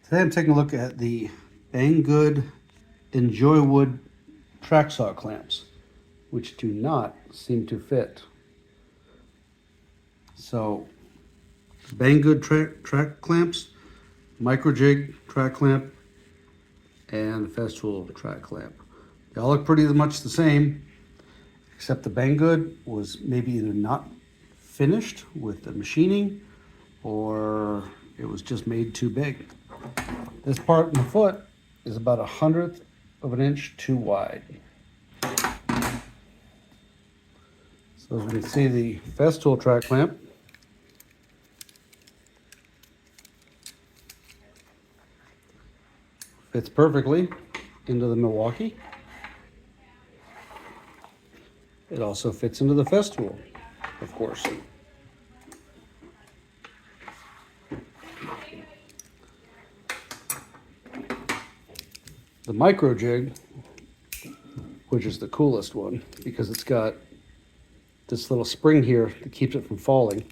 Today I'm taking a look at the Banggood Enjoywood Track Clamps, which do not seem to fit. So, Banggood track clamps, MIcrojif track clamp, and Festool track clamp. They all look pretty much the same, except the Banggood was maybe either not finished with the machining or it was just made too big. This part in the foot is about 1/100 of an inch too wide. So as we can see, the Festool track clamp fits perfectly into the Milwaukee. It also fits into the Festool, of course. The MIcrojif, which is the coolest one because it's got this little spring here that keeps it from falling.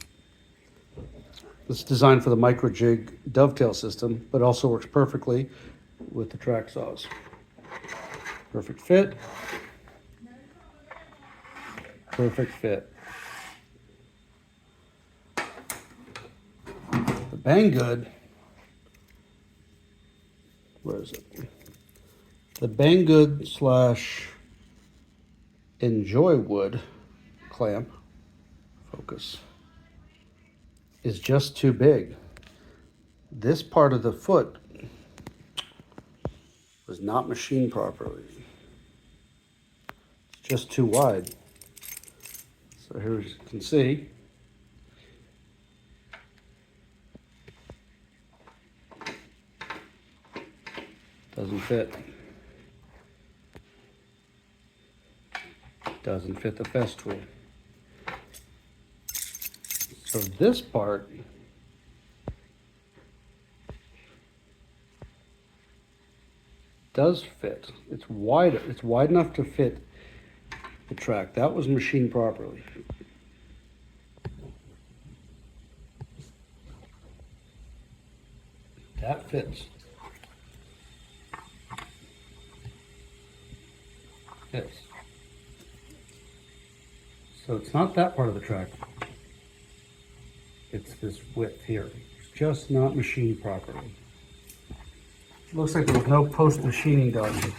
This is designed for the MIcrojif dovetail system, but also works perfectly with the track saws. Perfect fit. Perfect fit. The Banggood, where is it? The Banggood / Enjoywood clamp, focus, is just too big. This part of the foot was not machined properly. It's just too wide. So here you can see, doesn't fit. Doesn't fit the Festool. So this part does fit. It's wider. It's wide enough to fit the track. That was machined properly. That fits. Fits. So it's not that part of the track. It's this width here. It's just not machined properly. Looks like there was no post machining done.